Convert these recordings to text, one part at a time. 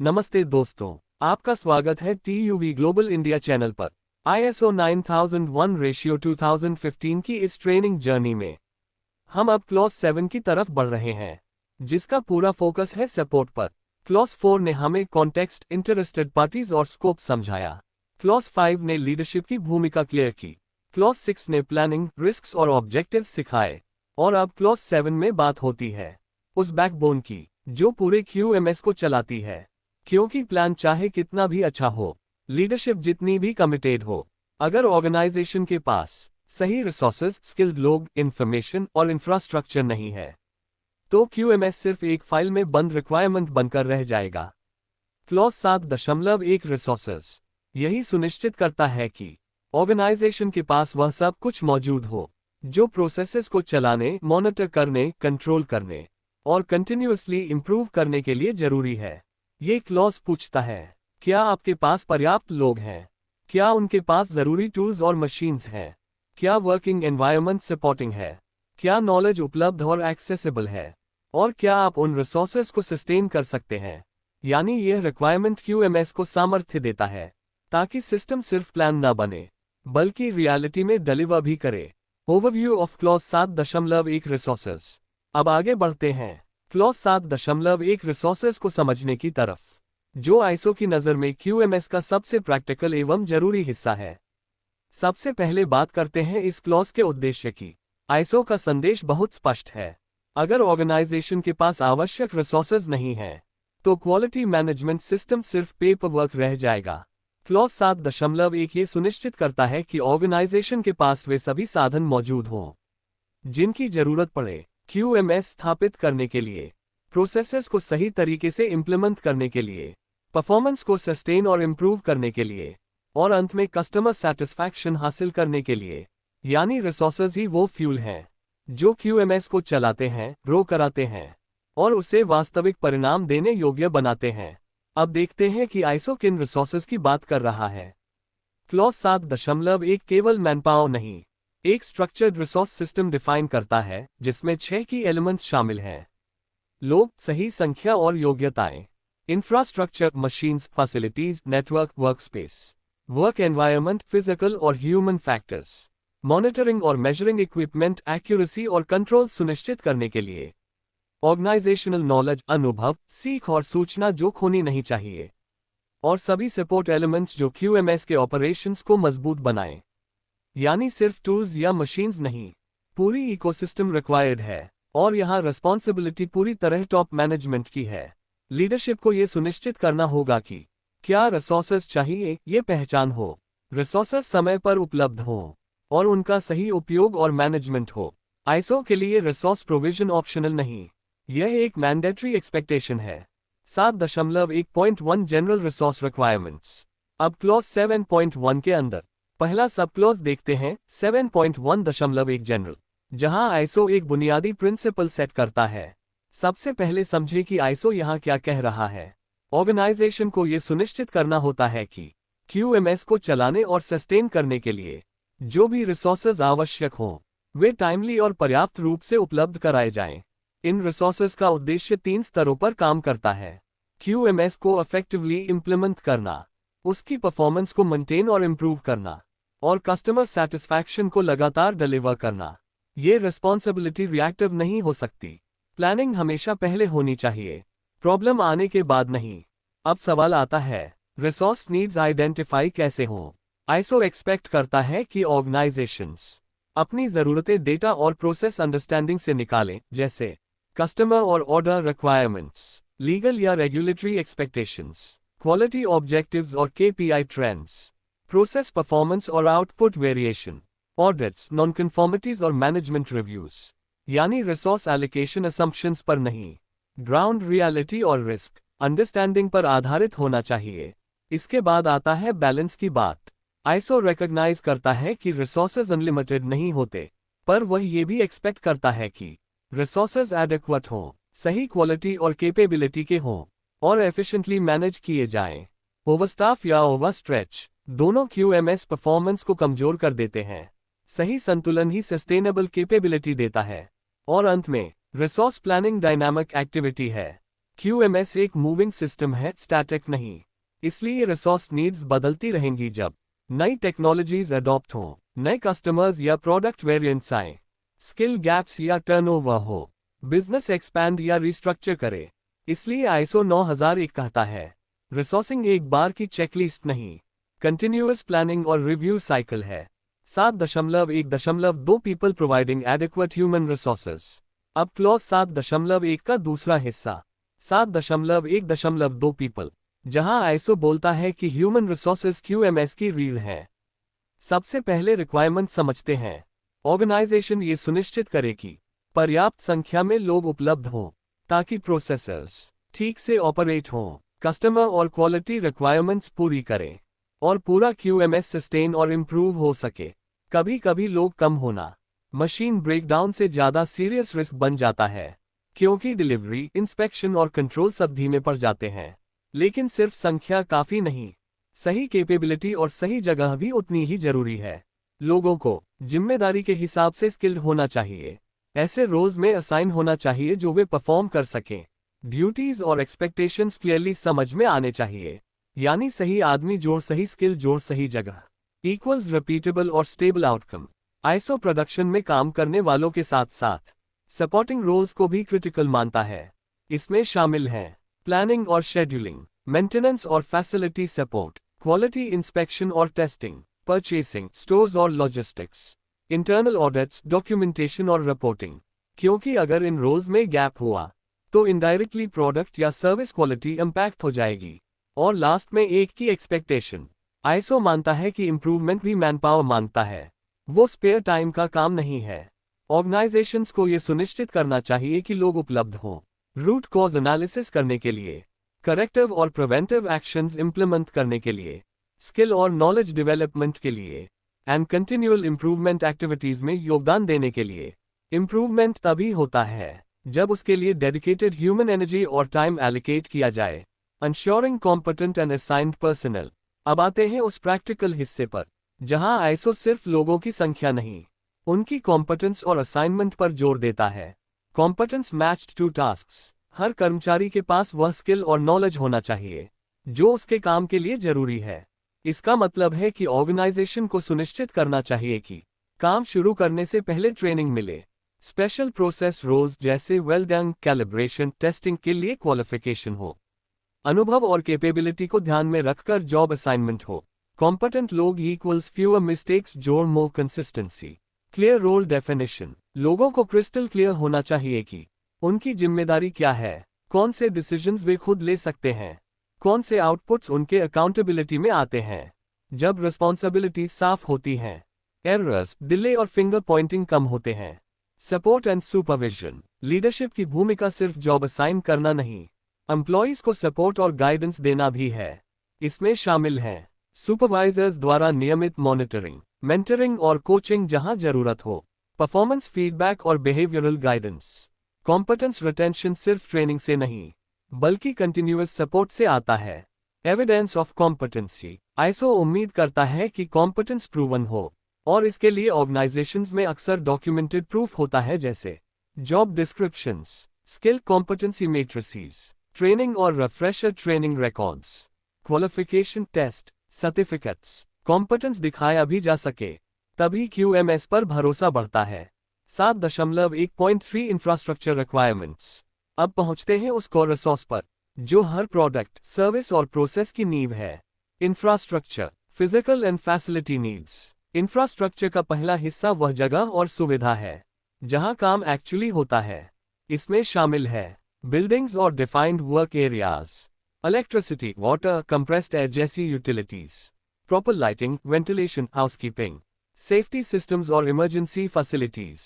नमस्ते दोस्तों, आपका स्वागत है TUV ग्लोबल इंडिया चैनल पर ISO 9001 रेशियो 2015 की इस ट्रेनिंग जर्नी में हम अब क्लॉज 7 की तरफ बढ़ रहे हैं, जिसका पूरा फोकस है सपोर्ट पर। क्लॉज 4 ने हमें कॉन्टेक्स्ट, इंटरेस्टेड पार्टीज और स्कोप समझाया। क्लॉज 5 ने लीडरशिप की भूमिका क्लियर की। क्लॉज 6 ने प्लानिंग, रिस्क्स और ऑब्जेक्टिव्स सिखाए। और अब क्लॉज 7 में बात होती है उस बैकबोन की जो पूरे QMS को चलाती है। क्योंकि प्लान चाहे कितना भी अच्छा हो, लीडरशिप जितनी भी कमिटेड हो, अगर ऑर्गेनाइजेशन के पास सही रिसोर्सेज, स्किल्ड लोग, इंफॉर्मेशन और इंफ्रास्ट्रक्चर नहीं है, तो QMS सिर्फ एक फाइल में बंद रिक्वायरमेंट बनकर रह जाएगा। क्लॉज 7.1 रिसोर्सेज यही सुनिश्चित करता है कि ऑर्गेनाइजेशन के पास वह सब कुछ मौजूद हो जो प्रोसेसेस को चलाने, मॉनिटर करने, कंट्रोल करने और कंटिन्यूअसली इंप्रूव करने के लिए जरूरी है। ये क्लॉज पूछता है, क्या आपके पास पर्याप्त लोग हैं? क्या उनके पास जरूरी टूल्स और मशीन्स हैं? क्या वर्किंग एनवायरनमेंट सपोर्टिंग है? क्या नॉलेज उपलब्ध और एक्सेसिबल है? और क्या आप उन रिसोर्सेज को सस्टेन कर सकते हैं? यानी यह रिक्वायरमेंट QMS को सामर्थ्य देता है ताकि सिस्टम सिर्फ प्लान न बने बल्कि रियलिटी में डिलीवर भी करे। Overview of clause 7.1 resources. अब आगे बढ़ते हैं क्लॉज 7.1 रिसोर्सेज को समझने की तरफ, जो आईएसओ की नज़र में QMS का सबसे प्रैक्टिकल एवं जरूरी हिस्सा है। सबसे पहले बात करते हैं इस क्लॉज के उद्देश्य की। आईएसओ का संदेश बहुत स्पष्ट है। अगर ऑर्गेनाइजेशन के पास आवश्यक रिसोर्सेज नहीं है, तो क्वालिटी मैनेजमेंट सिस्टम सिर्फ पेपर वर्क रह जाएगा। क्लॉज 7.1 ये सुनिश्चित करता है कि ऑर्गेनाइजेशन के पास वे सभी साधन मौजूद हों जिनकी जरूरत पड़े QMS स्थापित करने के लिए, प्रोसेसेस को सही तरीके से इंप्लीमेंट करने के लिए, परफॉर्मेंस को सस्टेन और इम्प्रूव करने के लिए, और अंत में कस्टमर सैटिस्फैक्शन हासिल करने के लिए। यानी रिसोर्सेज ही वो फ्यूल हैं जो QMS को चलाते हैं, ग्रो कराते हैं और उसे वास्तविक परिणाम देने योग्य बनाते हैं। अब देखते हैं कि आईएसओ किन रिसोर्सेज की बात कर रहा है। क्लॉज 7.1 केवल मैनपावर नहीं, एक स्ट्रक्चर्ड रिसोर्स सिस्टम डिफाइन करता है जिसमें 6 की एलिमेंट्स शामिल हैं। लोग, सही संख्या और योग्यताएं, infrastructure, machines, facilities, network, workspace, work environment, physical और ह्यूमन फैक्टर्स, मॉनिटरिंग और मेजरिंग इक्विपमेंट, एक्यूरेसी और कंट्रोल सुनिश्चित करने के लिए, ऑर्गेनाइजेशनल नॉलेज, अनुभव, सीख और सूचना जो खोनी नहीं चाहिए, और सभी सपोर्ट एलिमेंट्स जो QMS के ऑपरेशंस को मजबूत बनाएं। यानी सिर्फ टूल्स या मशीन्स नहीं, पूरी इकोसिस्टम रिक्वायर्ड है। और यहाँ रिस्पॉन्सिबिलिटी पूरी तरह टॉप मैनेजमेंट की है। लीडरशिप को ये सुनिश्चित करना होगा कि क्या रिसोर्सेज चाहिए ये पहचान हो, रिसोर्सेज समय पर उपलब्ध हो और उनका सही उपयोग और मैनेजमेंट हो। आईएसओ के लिए रिसोर्स प्रोविजन ऑप्शनल नहीं, यह एक मैंडेटरी एक्सपेक्टेशन है। 7.1 जनरल रिसोर्स रिक्वायरमेंट्स। अब क्लॉज 7.1 के अंदर पहला सब क्लॉज देखते हैं, 7.1 जनरल, जहां आईएसओ एक बुनियादी प्रिंसिपल सेट करता है। सबसे पहले समझे कि आईएसओ यहां क्या कह रहा है। ऑर्गेनाइजेशन को यह सुनिश्चित करना होता है कि QMS को चलाने और सस्टेन करने के लिए जो भी रिसोर्सेज आवश्यक हों, वे टाइमली और पर्याप्त रूप से उपलब्ध कराए जाएं। इन रिसोर्सेज का उद्देश्य 3 स्तरों पर काम करता है। QMS को इफेक्टिवली इंप्लीमेंट करना, उसकी परफॉर्मेंस को मेंटेन और इंप्रूव करना, और कस्टमर सैटिस्फैक्शन को लगातार डिलीवर करना। ये रिस्पॉन्सिबिलिटी रिएक्टिव नहीं हो सकती। प्लानिंग हमेशा पहले होनी चाहिए, प्रॉब्लम आने के बाद नहीं। अब सवाल आता है, रिसोर्स नीड्स आइडेंटिफाई कैसे हों? आईएसओ एक्सपेक्ट करता है कि ऑर्गेनाइजेशंस अपनी ज़रूरतें डेटा और प्रोसेस अंडरस्टैंडिंग से निकालें, जैसे कस्टमर और ऑर्डर रिक्वायरमेंट्स, लीगल या रेगुलेटरी एक्सपेक्टेशंस, क्वालिटी ऑब्जेक्टिव्स और KPI ट्रेंड्स, प्रोसेस परफॉर्मेंस और आउटपुट वेरिएशन, ऑडिट्स, नॉन कन्फॉर्मिटीज और मैनेजमेंट रिव्यूज। यानी रिसोर्स एलोकेशन असम्पशंस पर नहीं, ग्राउंड रियलिटी और रिस्क अंडरस्टैंडिंग पर आधारित होना चाहिए। इसके बाद आता है बैलेंस की बात। आईएसओ रिकॉग्नाइज करता है कि रिसोर्सेज अनलिमिटेड नहीं होते, पर वह ये भी एक्सपेक्ट करता है कि रिसोर्सेज एडेक्वेट हों, सही क्वालिटी और कैपेबिलिटी के हों और एफिशिएंटली मैनेज किए जाएं। ओवरस्टाफ या ओवरस्ट्रेच दोनों QMS परफॉर्मेंस को कमजोर कर देते हैं। सही संतुलन ही सस्टेनेबल कैपेबिलिटी देता है। और अंत में रिसोर्स प्लानिंग डायनामिक एक्टिविटी है। QMS एक मूविंग सिस्टम है, स्टैटिक नहीं। इसलिए रिसोर्स नीड्स बदलती रहेंगी जब नई टेक्नोलॉजीज अडॉप्ट हों, नए कस्टमर्स या प्रोडक्ट वेरिएंट्स आए, स्किल गैप्स या टर्नओवर हो, बिजनेस एक्सपैंड या रिस्ट्रक्चर करे। इसलिए ISO 9001 कहता है, रिसोर्सिंग एक बार की चेकलिस्ट नहीं, कंटिन्यूअस प्लानिंग और रिव्यू साइकिल है। 7.1.2 people providing adequate human resources. अब क्लॉज 7.1 का दूसरा हिस्सा 7.1.2 पीपल, जहां ISO बोलता है कि ह्यूमन रिसोर्सेज QMS की रीढ़ है। सबसे पहले रिक्वायरमेंट समझते हैं। ऑर्गेनाइजेशन ये सुनिश्चित करे कि पर्याप्त संख्या में लोग उपलब्ध हों ताकि प्रोसेसर्स ठीक से ऑपरेट हों, कस्टमर और क्वालिटी रिक्वायरमेंट्स पूरी करें, और पूरा QMS सस्टेन और इम्प्रूव हो सके। कभी कभी लोग कम होना मशीन ब्रेकडाउन से ज़्यादा सीरियस रिस्क बन जाता है, क्योंकि डिलीवरी, इंस्पेक्शन और कंट्रोल सब धीमे पड़ जाते हैं। लेकिन सिर्फ संख्या काफ़ी नहीं, सही कैपेबिलिटी और सही जगह भी उतनी ही जरूरी है। लोगों को जिम्मेदारी के हिसाब से स्किल्ड होना चाहिए। ऐसे रोल्स में असाइन होना चाहिए जो वे परफॉर्म कर सकें। ड्यूटीज और एक्सपेक्टेशंस क्लियरली समझ में आने चाहिए, यानी सही आदमी जोड़ सही स्किल जोड़ सही जगह इक्वल्स रिपीटेबल और स्टेबल आउटकम। ISO प्रोडक्शन में काम करने वालों के साथ साथ सपोर्टिंग रोल्स को भी क्रिटिकल मानता है। इसमें शामिल हैं प्लानिंग और शेड्यूलिंग, मेंटेनेंस और फैसिलिटी सपोर्ट, क्वालिटी इंस्पेक्शन और टेस्टिंग, परचेसिंग, स्टोर्स और लॉजिस्टिक्स, इंटरनल ऑडिट्स, डॉक्यूमेंटेशन और रिपोर्टिंग। क्योंकि अगर इन रोल्स में गैप हुआ तो इनडायरेक्टली प्रोडक्ट या सर्विस क्वालिटी इंपैक्ट हो जाएगी। और लास्ट में एक की एक्सपेक्टेशन। ISO मानता है कि इंप्रूवमेंट भी मैनपावर मांगता है, वो स्पेयर टाइम का काम नहीं है। ऑर्गेनाइजेशंस को यह सुनिश्चित करना चाहिए कि लोग उपलब्ध हों रूट कॉज एनालिसिस करने के लिए, करेक्टिव और प्रिवेंटिव एक्शंस इंप्लीमेंट करने के लिए, स्किल और नॉलेज डेवलपमेंट के लिए, एंड कंटिन्यूअल इंप्रूवमेंट एक्टिविटीज में योगदान देने के लिए। इंप्रूवमेंट तभी होता है जब उसके लिए डेडिकेटेड ह्यूमन एनर्जी और टाइम एलोकेट किया जाए। Ensuring competent and assigned personnel। अब आते हैं उस प्रैक्टिकल हिस्से पर जहां ISO सिर्फ लोगों की संख्या नहीं, उनकी कॉम्पिटेंस और असाइनमेंट पर जोर देता है। Competence matched to tasks. हर कर्मचारी के पास वह स्किल और नॉलेज होना चाहिए जो उसके काम के लिए जरूरी है। इसका मतलब है कि ऑर्गेनाइजेशन को सुनिश्चित करना चाहिए कि काम शुरू करने से पहले ट्रेनिंग मिले, स्पेशल प्रोसेस रोल्स जैसे वेल्डिंग, कैलिब्रेशन, टेस्टिंग के लिए क्वालिफिकेशन हो, अनुभव और कैपेबिलिटी को ध्यान में रखकर जॉब असाइनमेंट हो। कॉम्पिटेंट लोग इक्वल्स फ्यूअर मिस्टेक्स जोड़ more consistency. Clear role definition. लोगों को क्रिस्टल क्लियर होना चाहिए कि उनकी जिम्मेदारी क्या है, कौन से डिसीजंस वे खुद ले सकते हैं, कौन से आउटपुट्स उनके अकाउंटेबिलिटी में आते हैं। जब रिस्पॉन्सिबिलिटी साफ होती हैं, एरर्स, डिले और फिंगर पॉइंटिंग कम होते हैं। Support and supervision. लीडरशिप की भूमिका सिर्फ जॉब असाइन करना नहीं, एम्प्लॉयज को सपोर्ट और गाइडेंस देना भी है। इसमें शामिल हैं सुपरवाइजर्स द्वारा नियमित मॉनिटरिंग, मेंटरिंग और कोचिंग जहां जरूरत हो, परफॉर्मेंस फीडबैक और बिहेवियरल गाइडेंस। कॉम्पिटेंस रिटेंशन सिर्फ ट्रेनिंग से नहीं बल्कि कंटिन्यूअस सपोर्ट से आता है। Evidence of competency. ISO उम्मीद करता है कि कॉम्पिटेंस प्रूवन हो, और इसके लिए ऑर्गेनाइजेशंस में अक्सर डॉक्यूमेंटेड प्रूफ होता है, जैसे job descriptions, skill competency matrices, training और refresher training records, qualification test, certificates. Competence दिखाया भी जा सके तभी QMS पर भरोसा बढ़ता है। 7.1.3 इंफ्रास्ट्रक्चर रिक्वायरमेंट्स। अब पहुंचते हैं उस कोर रिसोर्स पर जो हर प्रोडक्ट, सर्विस और प्रोसेस की नींव है। Infrastructure, physical and facility needs. Infrastructure का पहला हिस्सा वह जगह और सुविधा है जहां काम एक्चुअली होता है। इसमें शामिल है बिल्डिंग्स और defined work areas, electricity, water, compressed air जैसी utilities, proper lighting, ventilation, housekeeping, safety systems और emergency facilities,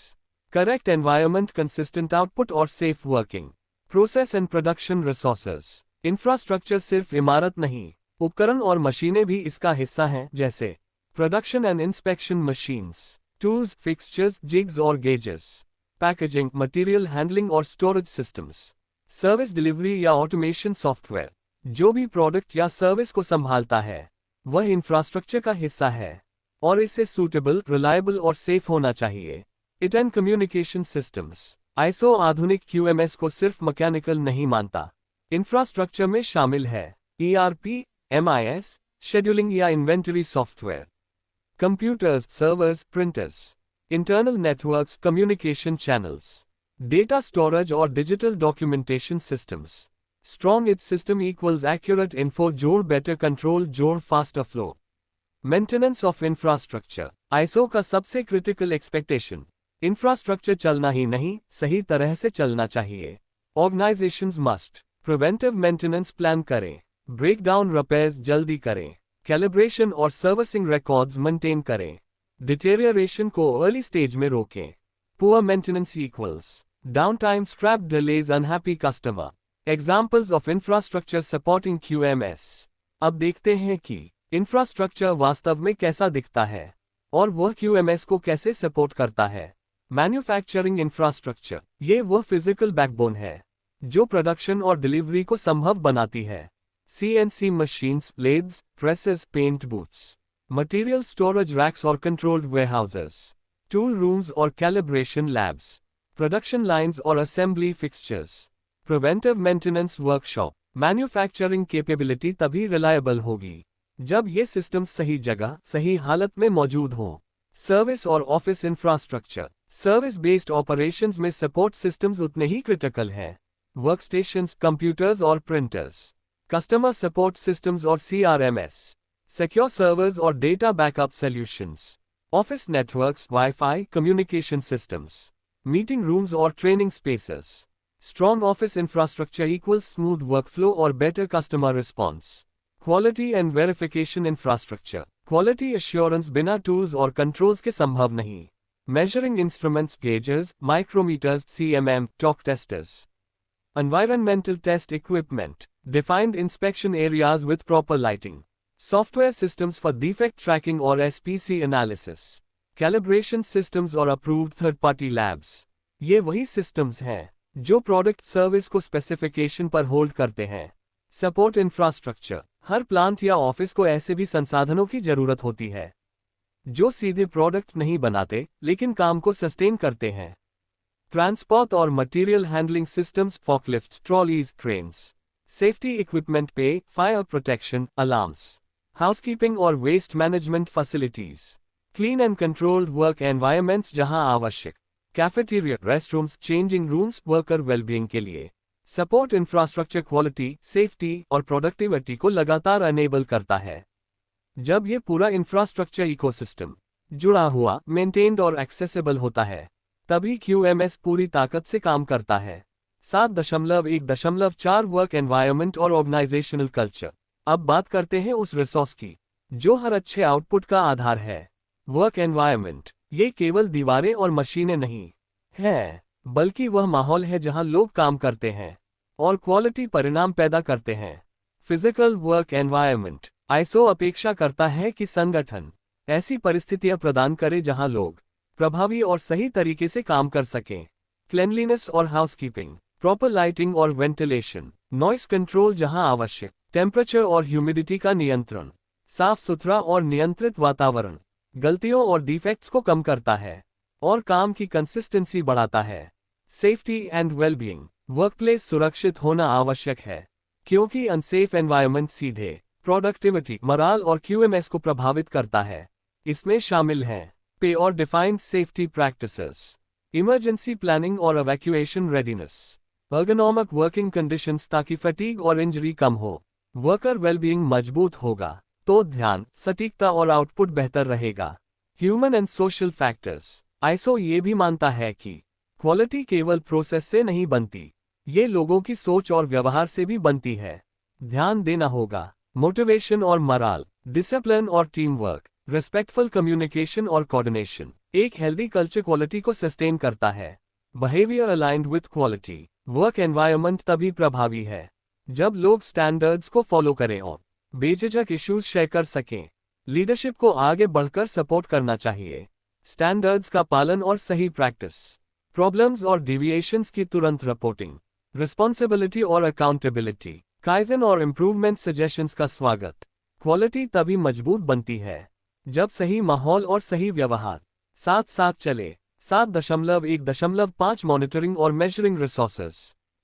correct environment, consistent output और safe working. Process and production resources. Infrastructure सिर्फ इमारत नहीं, उपकरण और मशीनें भी इसका हिस्सा हैं, जैसे production and inspection machines, tools, fixtures, jigs और गेजेस, पैकेजिंग, मटेरियल हैंडलिंग और स्टोरेज सिस्टम्स, सर्विस डिलीवरी या ऑटोमेशन सॉफ्टवेयर। जो भी प्रोडक्ट या सर्विस को संभालता है वह इंफ्रास्ट्रक्चर का हिस्सा है, और इसे सूटेबल, रिलायबल और सेफ होना चाहिए। It and communication systems. ISO आधुनिक QMS को सिर्फ मैकेनिकल नहीं मानता, इंफ्रास्ट्रक्चर में शामिल है ERP, MIS, शेड्यूलिंग या inventory software, computers, servers, printers, internal networks, communication channels, data storage और digital documentation systems. Strong IT system equals accurate info जोड़ बेटर कंट्रोल जोड़ faster flow. Maintenance of infrastructure ISO का सबसे critical expectation. Infrastructure चलना ही नहीं, सही तरह से चलना चाहिए। Organisations must preventive maintenance plan करें, ब्रेकडाउन रिपेयर्स जल्दी करें, कैलिब्रेशन और सर्विसिंग रिकॉर्ड्स मेंटेन करें, डिटेरियरेशन को अर्ली स्टेज में रोकें। Poor maintenance equals down time, scrap delays, unhappy customer. Examples of infrastructure supporting QMS। अब देखते हैं कि इंफ्रास्ट्रक्चर वास्तव में कैसा दिखता है और वह QMS को कैसे सपोर्ट करता है। मैन्युफैक्चरिंग इंफ्रास्ट्रक्चर, ये वह फिजिकल बैकबोन है जो प्रोडक्शन और डिलीवरी को संभव बनाती है। CNC machines, lathes, presses, paint booths, material storage racks और कंट्रोल्ड वेयरहाउसेस, टूल रूम्स और कैलिब्रेशन लैब्स, प्रोडक्शन लाइन्स और assembly fixtures, preventive maintenance workshop. Manufacturing capability तभी रिलायबल होगी जब ये सिस्टम्स सही जगह, सही हालत में मौजूद हों। सर्विस और office infrastructure, service based operations में सपोर्ट सिस्टम्स उतने ही क्रिटिकल हैं। वर्कस्टेशंस, कंप्यूटर्स और प्रिंटर्स, कस्टमर सपोर्ट सिस्टम्स और CRMS, सिक्योर सर्वर्स और data backup solutions, office networks, WiFi, communication systems, meeting rooms और training spaces. Strong office infrastructure equals smooth workflow और better customer response. Quality and verification infrastructure, quality assurance बिना tools और controls के संभव नहीं। Measuring instruments, gauges, micrometers, CMM, talk testers. Environmental test equipment, defined inspection areas with proper lighting, software systems for defect tracking or SPC analysis, calibration systems और approved third-party labs। ये वही systems हैं जो product service को specification पर hold करते हैं। Support infrastructure, हर plant या ऑफिस को ऐसे भी संसाधनों की जरूरत होती है जो सीधे प्रोडक्ट नहीं बनाते लेकिन काम को सस्टेन करते हैं। ट्रांसपोर्ट और material handling systems, forklifts, trolleys, cranes, safety equipment पे, फायर प्रोटेक्शन, अलार्म्स, हाउसकीपिंग और waste management facilities, clean and controlled work environments जहां आवश्यक, cafeteria, restrooms, changing rooms, worker wellbeing के लिए। सपोर्ट इंफ्रास्ट्रक्चर क्वालिटी, सेफ्टी और productivity को लगातार enable करता है। जब ये पूरा इंफ्रास्ट्रक्चर इकोसिस्टम जुड़ा हुआ, मेंटेन्ड और एक्सेसिबल होता है तभी QMS पूरी ताकत से काम करता है। 7.1.4 वर्क एनवायरनमेंट और ऑर्गेनाइजेशनल कल्चर। अब बात करते हैं उस रिसोर्स की जो हर अच्छे आउटपुट का आधार है। वर्क एनवायरनमेंट, ये केवल दीवारें और मशीनें नहीं है बल्कि वह माहौल है जहां लोग काम करते हैं और क्वालिटी परिणाम पैदा करते हैं। फिजिकल वर्क एनवायरनमेंट, आईएसओ अपेक्षा करता है कि संगठन ऐसी परिस्थितियां प्रदान करे जहां लोग प्रभावी और सही तरीके से काम कर सकें। क्लेanलीनेस और हाउसकीपिंग, प्रॉपर लाइटिंग और वेंटिलेशन, नॉइस कंट्रोल जहां आवश्यक, टेम्परेचर और ह्यूमिडिटी का नियंत्रण, साफ सुथरा और नियंत्रित वातावरण गलतियों और डिफेक्ट्स को कम करता है और काम की कंसिस्टेंसी बढ़ाता है। सेफ्टी एंड वेलबीइंग, वर्कप्लेस सुरक्षित होना आवश्यक है क्योंकि अनसेफ एनवायरनमेंट सीधे प्रोडक्टिविटी, मोराल और QMS को प्रभावित करता है। इसमें शामिल हैं पे और defined safety practices, emergency planning और evacuation readiness, ergonomic working conditions ताकि फटीग और इंजरी कम हो, वर्कर वेलबीइंग मजबूत होगा तो ध्यान, सटीकता और आउटपुट बेहतर रहेगा। Human and social factors, ISO ये भी मानता है कि क्वालिटी केवल प्रोसेस से नहीं बनती, ये लोगों की सोच और व्यवहार से भी बनती है। ध्यान देना होगा मोटिवेशन और मोराल, डिसिप्लिन और टीम वर्क, रिस्पेक्टफुल कम्युनिकेशन और कोऑर्डिनेशन। एक हेल्दी कल्चर क्वालिटी को सस्टेन करता है। Behaviour aligned with quality, work environment तभी प्रभावी है जब लोग स्टैंडर्ड्स को फॉलो करें और बेझिझक इश्यूज शेयर कर सकें। लीडरशिप को आगे बढ़कर सपोर्ट करना चाहिए। स्टैंडर्ड्स का पालन और सही प्रैक्टिस, प्रॉब्लम्स और डिविएशंस की तुरंत रिपोर्टिंग, रिस्पॉन्सिबिलिटी और अकाउंटेबिलिटी, काइजन और इम्प्रूवमेंट सजेशंस का स्वागत। क्वालिटी तभी मजबूत बनती है जब सही माहौल और सही व्यवहार साथ साथ चले। 7.1.5 मॉनिटरिंग और मेजरिंग रिसोर्सेज।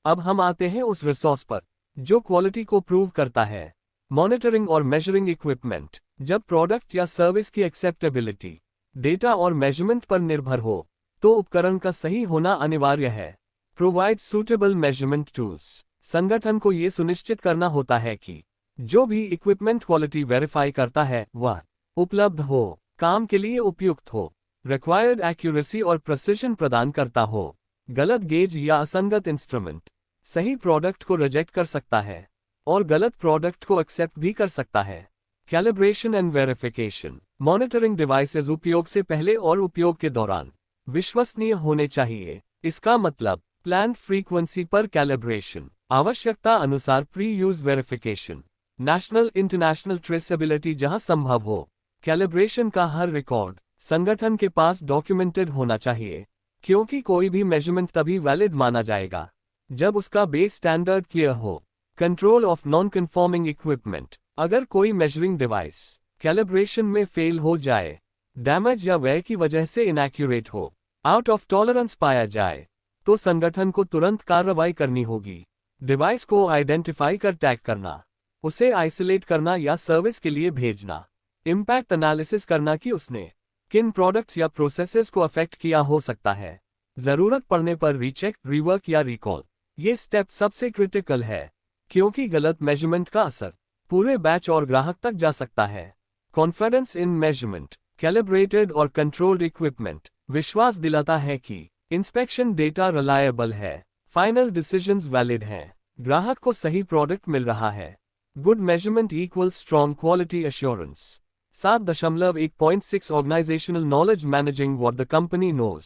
अब हम आते हैं उस रिसोर्स पर जो क्वालिटी को प्रूव करता है। मॉनिटरिंग और मेजरिंग इक्विपमेंट, जब प्रोडक्ट या सर्विस की एक्सेप्टेबिलिटी डेटा और मेजरमेंट पर निर्भर हो, तो उपकरण का सही होना अनिवार्य है। प्रोवाइड सूटेबल मेजरमेंट टूल्स, संगठन को यह सुनिश्चित करना होता है कि जो भी इक्विपमेंट क्वालिटी वेरीफाई करता है वह उपलब्ध हो, काम के लिए उपयुक्त हो, रिक्वायर्ड एक्यूरेसी और प्रिसिशन प्रदान करता हो। गलत गेज या असंगत इंस्ट्रूमेंट सही प्रोडक्ट को रिजेक्ट कर सकता है और गलत प्रोडक्ट को एक्सेप्ट भी कर सकता है। Calibration and verification, monitoring devices उपयोग से पहले और उपयोग के दौरान विश्वसनीय होने चाहिए। इसका मतलब प्लान्ड फ्रीक्वेंसी पर कैलिब्रेशन, आवश्यकता अनुसार pre use verification, national international traceability जहां संभव हो। कैलिब्रेशन का हर रिकॉर्ड संगठन के पास डॉक्यूमेंटेड होना चाहिए, क्योंकि कोई भी मेजरमेंट तभी वैलिड माना जाएगा जब उसका बेस स्टैंडर्ड क्लियर हो। Control of non conforming equipment, अगर कोई मेजरिंग डिवाइस कैलिब्रेशन में फेल हो जाए, डैमेज या व्यय की वजह से इनएक्यूरेट हो, आउट ऑफ टॉलरेंस पाया जाए, तो संगठन को तुरंत कार्रवाई करनी होगी। डिवाइस को आइडेंटिफाई कर टैग करना, उसे आइसोलेट करना या सर्विस के लिए भेजना। इम्पैक्ट एनालिसिस करना कि उसने किन प्रोडक्ट्स या प्रोसेसेस को अफेक्ट किया हो सकता है। जरूरत पड़ने पर रीचेक, रिवर्क या रिकॉल। ये स्टेप सबसे क्रिटिकल है, क्योंकि गलत मेजरमेंट का असर पूरे बैच और ग्राहक तक जा सकता है। कॉन्फिडेंस इन मेजरमेंट, कैलिब्रेटेड और कंट्रोल्ड इक्विपमेंट विश्वास दिलाता है कि इंस्पेक्शन डेटा रिलायबल है, फाइनल डिसीजंस वैलिड हैं, ग्राहक को सही प्रोडक्ट मिल रहा है। Good measurement equals strong quality assurance. 7.1.6 organizational knowledge managing what the company knows.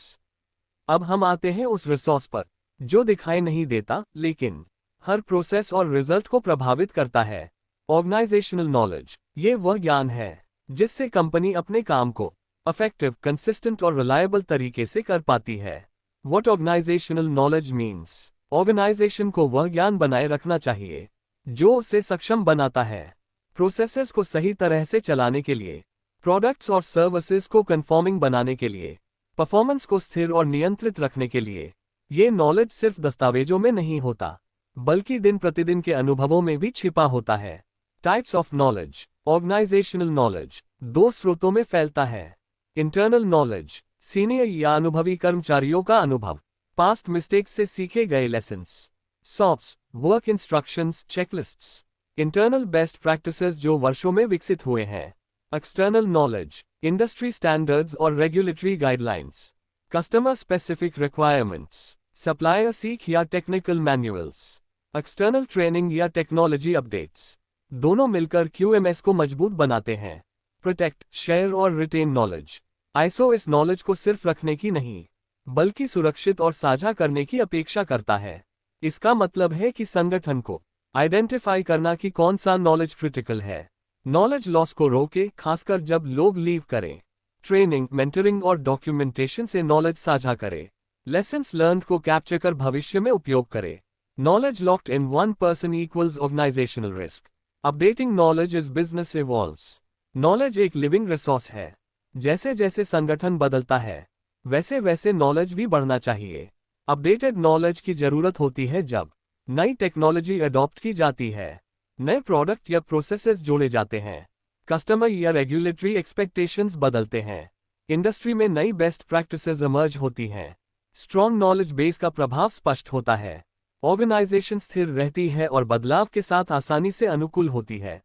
अब हम आते हैं उस रिसोर्स पर जो दिखाई नहीं देता लेकिन हर प्रोसेस और रिजल्ट को प्रभावित करता है। ऑर्गेनाइजेशनल नॉलेज, ये वह ज्ञान है जिससे कंपनी अपने काम को इफेक्टिव, कंसिस्टेंट और रिलायबल तरीके से कर पाती है। What organizational knowledge means, organization को वह ज्ञान बनाए रखना चाहिए जो उसे सक्षम बनाता है प्रोसेसेस को सही तरह से चलाने के लिए, प्रोडक्ट्स और सर्विसेज को कंफॉर्मिंग बनाने के लिए, परफॉर्मेंस को स्थिर और नियंत्रित रखने के लिए। ये नॉलेज सिर्फ दस्तावेजों में नहीं होता, बल्कि दिन प्रतिदिन के अनुभवों में भी छिपा होता है। Types of knowledge, organizational knowledge दो स्रोतों में फैलता है। इंटरनल नॉलेज, सीनियर या अनुभवी कर्मचारियों का अनुभव, पास्ट मिस्टेक्स से सीखे गए lessons. SOPs, work instructions, checklists, internal best practices जो वर्षों में विकसित हुए हैं। एक्सटर्नल नॉलेज, इंडस्ट्री स्टैंडर्ड्स और regulatory guidelines, customer specific requirements, supplier सीख या टेक्निकल मैनुअल्स, एक्सटर्नल ट्रेनिंग या टेक्नोलॉजी अपडेट्स। दोनों मिलकर क्यूएमएस को मजबूत बनाते हैं। प्रोटेक्ट, शेयर और रिटेन नॉलेज, आईएसओ इस नॉलेज को सिर्फ रखने की नहीं, बल्कि सुरक्षित और साझा करने की अपेक्षा करता है। इसका मतलब है कि संगठन को आइडेंटिफाई करना कि कौन सा नॉलेज क्रिटिकल है, नॉलेज लॉस को रोके, खासकर जब लोग लीव करें। ट्रेनिंग, मेंटरिंग और डॉक्यूमेंटेशन से नॉलेज साझा करे। लेसन्स लर्न्ड को कैप्चर कर भविष्य में उपयोग करे। Knowledge locked in one person equals organizational risk. Updating knowledge is business evolves. Knowledge एक लिविंग रिसोर्स है। जैसे जैसे संगठन बदलता है, वैसे वैसे नॉलेज भी बढ़ना चाहिए। अपडेटेड नॉलेज की जरूरत होती है जब नई टेक्नोलॉजी अडॉप्ट की जाती है, नए प्रोडक्ट या प्रोसेसेस जोड़े जाते हैं, कस्टमर या रेगुलेटरी एक्सपेक्टेशंस बदलते हैं, इंडस्ट्री में नई बेस्ट प्रैक्टिसेस इमर्ज होती हैं। स्ट्रॉन्ग नॉलेज बेस का प्रभाव स्पष्ट होता है। ऑर्गेनाइजेशन स्थिर रहती है और बदलाव के साथ आसानी से अनुकूल होती है।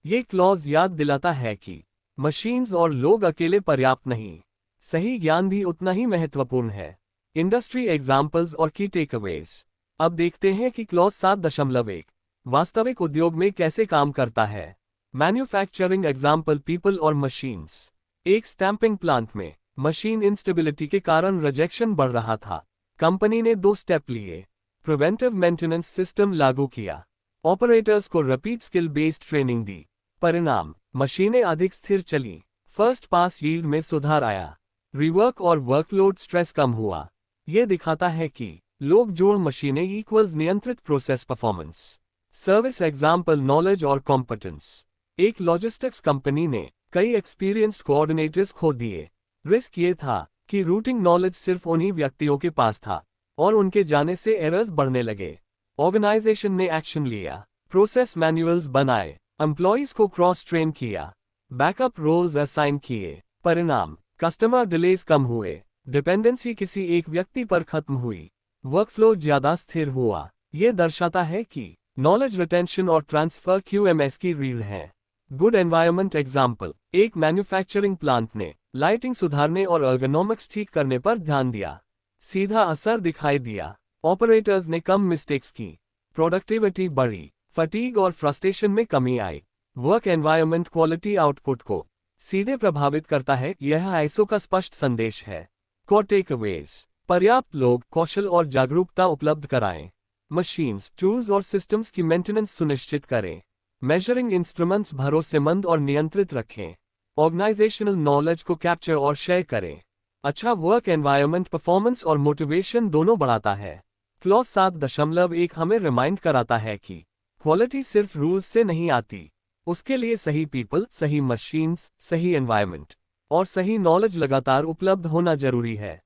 ये क्लॉज याद दिलाता है कि मशीन्स और लोग अकेले पर्याप्त नहीं, सही ज्ञान भी उतना ही महत्वपूर्ण है। इंडस्ट्री एग्जाम्पल्स और की टेकअवेज। अब देखते हैं कि क्लॉज 7.1 वास्तविक उद्योग में कैसे काम करता है। मैन्युफैक्चरिंग एग्जाम्पल, पीपल और मशीन्स। एक स्टैंपिंग प्लांट में मशीन इंस्टेबिलिटी के कारण रिजेक्शन बढ़ रहा था। कंपनी ने 2 स्टेप लिए। प्रिवेंटिव मेंटेनेंस सिस्टम लागू किया, ऑपरेटर्स को रिपीट स्किल बेस्ड ट्रेनिंग दी। परिणाम, मशीनें अधिक स्थिर चली, फर्स्ट पास यील्ड में सुधार आया, रिवर्क और वर्कलोड स्ट्रेस कम हुआ। यह दिखाता है कि लोग जोड़ मशीनें इक्वल्स नियंत्रित process performance. Service example, knowledge और कॉम्पिटेंस। एक लॉजिस्टिक्स कंपनी ने कई एक्सपीरियंस्ड कोऑर्डिनेटर्स खो दिए। रिस्क ये था कि रूटिंग नॉलेज सिर्फ उन्हीं व्यक्तियों के पास था और उनके जाने से एरर्स बढ़ने लगे। ऑर्गेनाइजेशन ने एक्शन लिया, प्रोसेस मैनुअल्स बनाए, एम्प्लॉइज को क्रॉस ट्रेन किया, बैकअप रोल्स असाइन किए। परिणाम, कस्टमर डिलेज कम हुए, डिपेंडेंसी किसी एक व्यक्ति पर खत्म हुई, वर्कफ्लो ज्यादा स्थिर हुआ। यह दर्शाता है कि नॉलेज रिटेंशन और ट्रांसफर QMS की रीढ़ है। गुड एनवायरनमेंट एग्जाम्पल, एक मैन्युफैक्चरिंग प्लांट ने लाइटिंग सुधारने और एर्गोनॉमिक्स ठीक करने पर ध्यान दिया। सीधा असर दिखाई दिया, ऑपरेटर्स ने कम मिस्टेक्स की, प्रोडक्टिविटी बढ़ी, फटीग और फ्रस्ट्रेशन में कमी आई। वर्क एनवायरनमेंट क्वालिटी आउटपुट को सीधे प्रभावित करता है, यह ISO का स्पष्ट संदेश है। को टेकअवेज, पर्याप्त लोग, कौशल और जागरूकता उपलब्ध कराएं। मशीन्स, टूल्स और सिस्टम्स की मेंटेनेंस सुनिश्चित करें। मेजरिंग इंस्ट्रूमेंट्स भरोसेमंद और नियंत्रित रखें। ऑर्गेनाइजेशनल नॉलेज को कैप्चर और शेयर करें। अच्छा वर्क एनवायरनमेंट परफॉर्मेंस और मोटिवेशन दोनों बढ़ाता है। क्लॉज 7.1 हमें रिमाइंड कराता है कि क्वालिटी सिर्फ रूल्स से नहीं आती, उसके लिए सही पीपल, सही मशीन्स, सही एनवायरनमेंट और सही नॉलेज लगातार उपलब्ध होना जरूरी है।